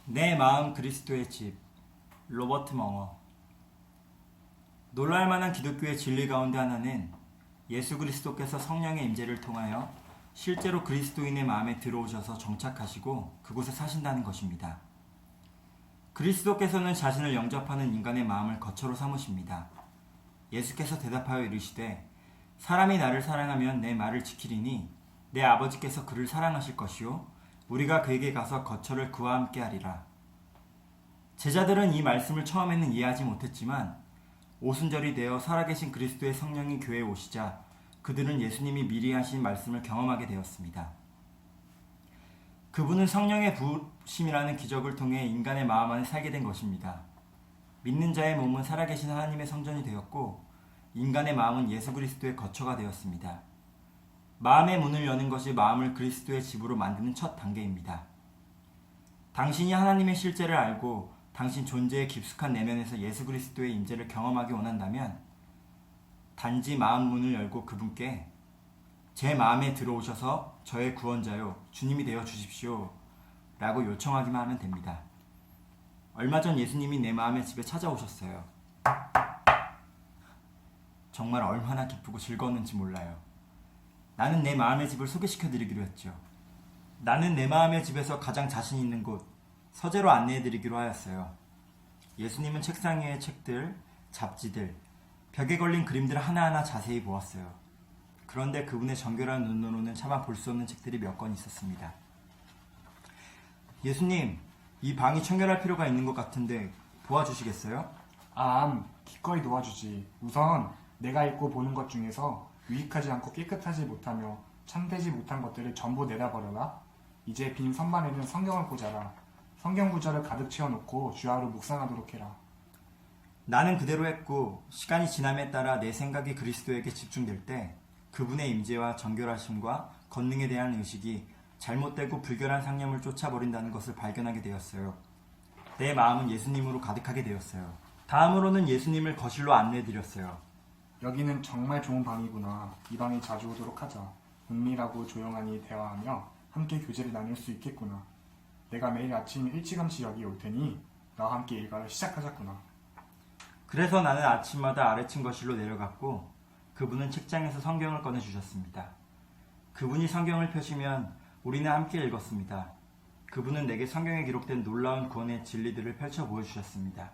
내 마음 그리스도의 집. 로버트 멍어. 놀랄만한 기독교의 진리 가운데 하나는 예수 그리스도께서 성령의 임재를 통하여 실제로 그리스도인의 마음에 들어오셔서 정착하시고 그곳에 사신다는 것입니다. 그리스도께서는 자신을 영접하는 인간의 마음을 거처로 삼으십니다. 예수께서 대답하여 이르시되 사람이 나를 사랑하면 내 말을 지키리니 내 아버지께서 그를 사랑하실 것이요 우리가 그에게 가서 거처를 그와 함께 하리라. 제자들은 이 말씀을 처음에는 이해하지 못했지만 오순절이 되어 살아계신 그리스도의 성령이 교회에 오시자 그들은 예수님이 미리 하신 말씀을 경험하게 되었습니다. 그분은 성령의 부으심이라는 기적을 통해 인간의 마음 안에 살게 된 것입니다. 믿는 자의 몸은 살아계신 하나님의 성전이 되었고 인간의 마음은 예수 그리스도의 거처가 되었습니다. 마음의 문을 여는 것이 마음을 그리스도의 집으로 만드는 첫 단계입니다. 당신이 하나님의 실제를 알고 당신 존재의 깊숙한 내면에서 예수 그리스도의 임재를 경험하기 원한다면 단지 마음 문을 열고 그분께 제 마음에 들어오셔서 저의 구원자요 주님이 되어 주십시오 라고 요청하기만 하면 됩니다. 얼마 전 예수님이 내 마음의 집에 찾아오셨어요. 정말 얼마나 기쁘고 즐거웠는지 몰라요. 나는 내 마음의 집을 소개시켜드리기로 했죠. 나는 내 마음의 집에서 가장 자신 있는 곳, 서재로 안내해드리기로 하였어요. 예수님은 책상 위의 책들, 잡지들, 벽에 걸린 그림들 하나하나 자세히 보았어요. 그런데 그분의 정결한 눈으로는 차마 볼 수 없는 책들이 몇 권 있었습니다. 예수님, 이 방이 청결할 필요가 있는 것 같은데 도와주시겠어요? 기꺼이 도와주지. 우선 내가 읽고 보는 것 중에서 유익하지 않고 깨끗하지 못하며 참되지 못한 것들을 전부 내다버려라. 이제 빈 선반에는 성경을 꽂아라. 성경 구절을 가득 채워놓고 주야로 묵상하도록 해라. 나는 그대로 했고 시간이 지남에 따라 내 생각이 그리스도에게 집중될 때 그분의 임재와 정결하심과 권능에 대한 의식이 잘못되고 불결한 상념을 쫓아버린다는 것을 발견하게 되었어요. 내 마음은 예수님으로 가득하게 되었어요. 다음으로는 예수님을 거실로 안내해드렸어요. 여기는 정말 좋은 방이구나. 이 방에 자주 오도록 하자. 은밀하고 조용하니 대화하며 함께 교제를 나눌 수 있겠구나. 내가 매일 아침 일찌감치 여기 올 테니 나와 함께 일과를 시작하자꾸나. 그래서 나는 아침마다 아래층 거실로 내려갔고 그분은 책장에서 성경을 꺼내주셨습니다. 그분이 성경을 펴시면 우리는 함께 읽었습니다. 그분은 내게 성경에 기록된 놀라운 구원의 진리들을 펼쳐 보여주셨습니다.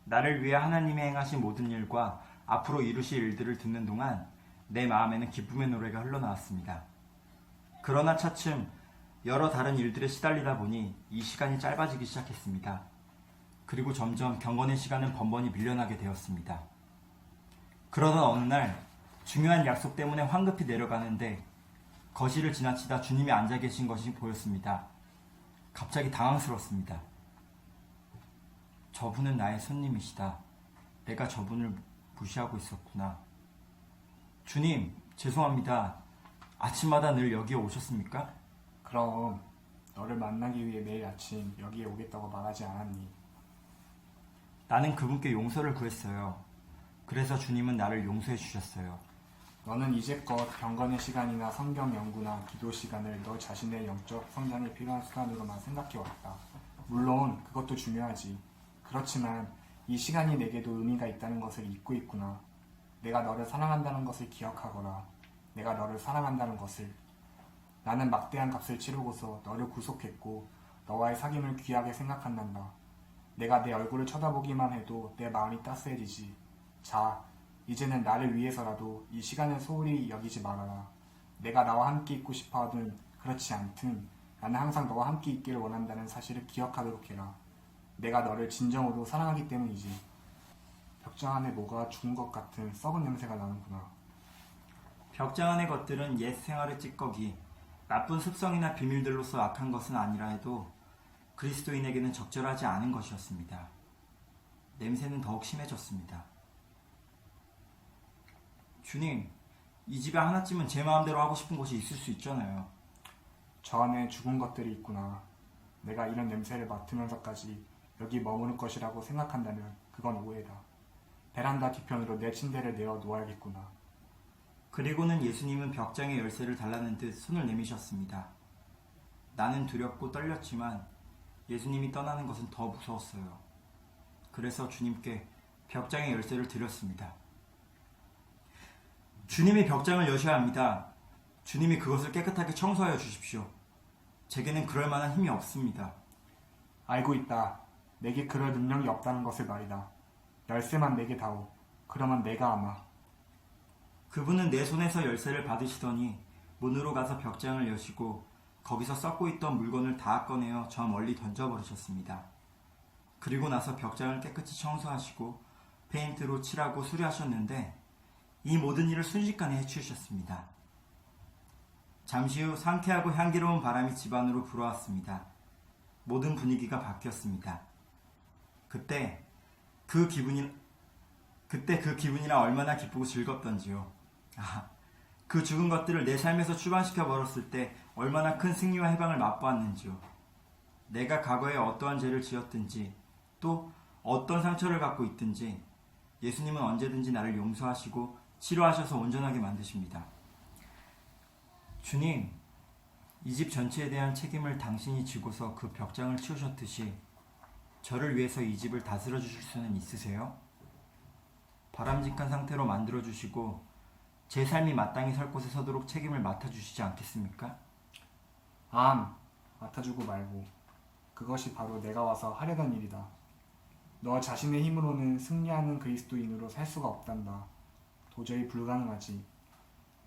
나를 위해 하나님이 행하신 모든 일과 앞으로 이루실 일들을 듣는 동안 내 마음에는 기쁨의 노래가 흘러나왔습니다. 그러나 차츰 여러 다른 일들에 시달리다 보니 이 시간이 짧아지기 시작했습니다. 그리고 점점 경건의 시간은 번번이 밀려나게 되었습니다. 그러던 어느 날 중요한 약속 때문에 황급히 내려가는데 거실을 지나치다 주님이 앉아 계신 것이 보였습니다. 갑자기 당황스러웠습니다. 저분은 나의 손님이시다. 내가 저분을 무시하고 있었구나. 주님, 죄송합니다. 아침마다 늘 여기에 오셨습니까? 그럼 너를 만나기 위해 매일 아침 여기에 오겠다고 말하지 않았니? 나는 그분께 용서를 구했어요. 그래서 주님은 나를 용서해 주셨어요. 너는 이제껏 경건의 시간이나 성경 연구나 기도 시간을 너 자신의 영적 성장에 필요한 수단으로만 생각해왔다. 물론 그것도 중요하지. 그렇지만 이 시간이 내게도 의미가 있다는 것을 잊고 있구나. 내가 너를 사랑한다는 것을 기억하거라. 내가 너를 사랑한다는 것을. 나는 막대한 값을 치르고서 너를 구속했고 너와의 사귐을 귀하게 생각한단다. 내가 내 얼굴을 쳐다보기만 해도 내 마음이 따스해지지. 자, 이제는 나를 위해서라도 이 시간을 소홀히 여기지 말아라. 내가 나와 함께 있고 싶어하든 그렇지 않든 나는 항상 너와 함께 있기를 원한다는 사실을 기억하도록 해라. 내가 너를 진정으로 사랑하기 때문이지. 벽장 안에 뭐가 죽은 것 같은 썩은 냄새가 나는구나. 벽장 안의 것들은 옛 생활의 찌꺼기, 나쁜 습성이나 비밀들로서 악한 것은 아니라 해도 그리스도인에게는 적절하지 않은 것이었습니다. 냄새는 더욱 심해졌습니다. 주님, 이 집에 하나쯤은 제 마음대로 하고 싶은 곳이 있을 수 있잖아요. 저 안에 죽은 것들이 있구나. 내가 이런 냄새를 맡으면서까지 여기 머무를 것이라고 생각한다면 그건 오해다. 베란다 뒤편으로 내 침대를 내어 놓아야겠구나. 그리고는 예수님은 벽장의 열쇠를 달라는 듯 손을 내미셨습니다. 나는 두렵고 떨렸지만 예수님이 떠나는 것은 더 무서웠어요. 그래서 주님께 벽장의 열쇠를 드렸습니다. 주님이 벽장을 여셔야 합니다. 주님이 그것을 깨끗하게 청소하여 주십시오. 제게는 그럴 만한 힘이 없습니다. 알고 있다. 내게 그럴 능력이 없다는 것을 말이다. 열쇠만 내게 다오. 그러면 내가 아마. 그분은 내 손에서 열쇠를 받으시더니 문으로 가서 벽장을 여시고 거기서 썩고 있던 물건을 다 꺼내어 저 멀리 던져버리셨습니다. 그리고 나서 벽장을 깨끗이 청소하시고 페인트로 칠하고 수리하셨는데 이 모든 일을 순식간에 해치우셨습니다. 잠시 후 상쾌하고 향기로운 바람이 집 안으로 불어왔습니다. 모든 분위기가 바뀌었습니다. 그때 그 기분이라 얼마나 기쁘고 즐겁던지요. 그 죽은 것들을 내 삶에서 추방시켜 버렸을 때 얼마나 큰 승리와 해방을 맛보았는지요. 내가 과거에 어떠한 죄를 지었든지 또 어떤 상처를 갖고 있든지 예수님은 언제든지 나를 용서하시고 치료하셔서 온전하게 만드십니다. 주님, 이 집 전체에 대한 책임을 당신이 지고서 그 벽장을 치우셨듯이 저를 위해서 이 집을 다스려 주실 수는 있으세요? 바람직한 상태로 만들어 주시고 제 삶이 마땅히 설 곳에 서도록 책임을 맡아주시지 않겠습니까? 맡아주고 말고. 그것이 바로 내가 와서 하려던 일이다. 너 자신의 힘으로는 승리하는 그리스도인으로 살 수가 없단다. 도저히 불가능하지.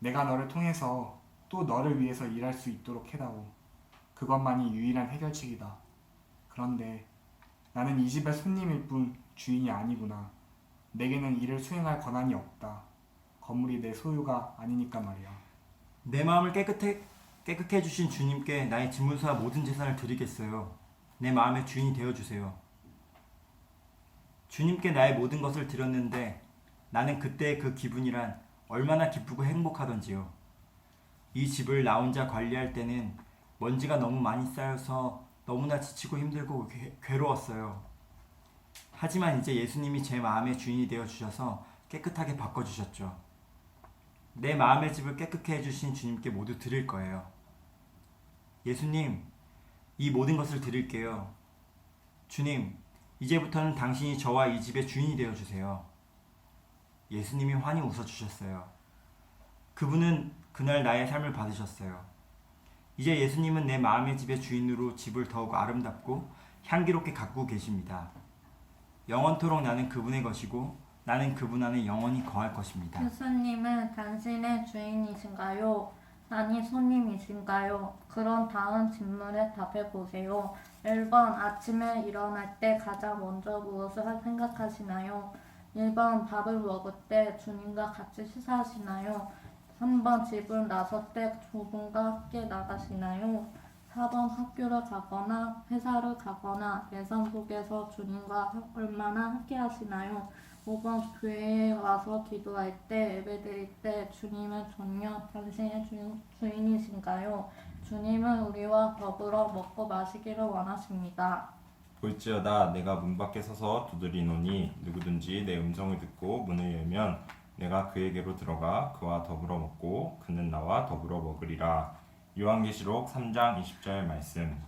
내가 너를 통해서 또 너를 위해서 일할 수 있도록 해다오. 그것만이 유일한 해결책이다. 그런데 나는 이 집의 손님일 뿐 주인이 아니구나. 내게는 일을 수행할 권한이 없다. 건물이 내 소유가 아니니까 말이야. 내 마음을 깨끗해 주신 주님께 나의 집문서와 모든 재산을 드리겠어요. 내 마음의 주인이 되어주세요. 주님께 나의 모든 것을 드렸는데 나는 그때의 그 기분이란 얼마나 기쁘고 행복하던지요. 이 집을 나 혼자 관리할 때는 먼지가 너무 많이 쌓여서 너무나 지치고 힘들고 괴로웠어요. 하지만 이제 예수님이 제 마음의 주인이 되어주셔서 깨끗하게 바꿔주셨죠. 내 마음의 집을 깨끗게 해주신 주님께 모두 드릴 거예요. 예수님, 이 모든 것을 드릴게요. 주님, 이제부터는 당신이 저와 이 집의 주인이 되어주세요. 예수님이 환히 웃어주셨어요. 그분은 그날 나의 삶을 받으셨어요. 이제 예수님은 내 마음의 집의 주인으로 집을 더욱 아름답고 향기롭게 가꾸고 계십니다. 영원토록 나는 그분의 것이고 나는 그분 안에 영원히 거할 것입니다. 예수님은 당신의 주인이신가요? 아니 손님이신가요? 그런 다음 질문에 답해보세요. 1번 아침에 일어날 때 가장 먼저 무엇을 생각하시나요? 1번 밥을 먹을 때 주님과 같이 식사하시나요? 3번 집을 나설 때 조분과 함께 나가시나요? 4번 학교를 가거나 회사를 가거나 내 삶 속에서 주님과 얼마나 함께 하시나요? 5번 교회에 와서 기도할 때 예배드릴 때 주님은 전혀 당신의 주인이신가요? 주님은 우리와 더불어 먹고 마시기를 원하십니다. 볼지어다 내가 문 밖에 서서 두드리노니 누구든지 내 음성을 듣고 문을 열면 내가 그에게로 들어가 그와 더불어 먹고 그는 나와 더불어 먹으리라. 요한계시록 3장 20절 말씀.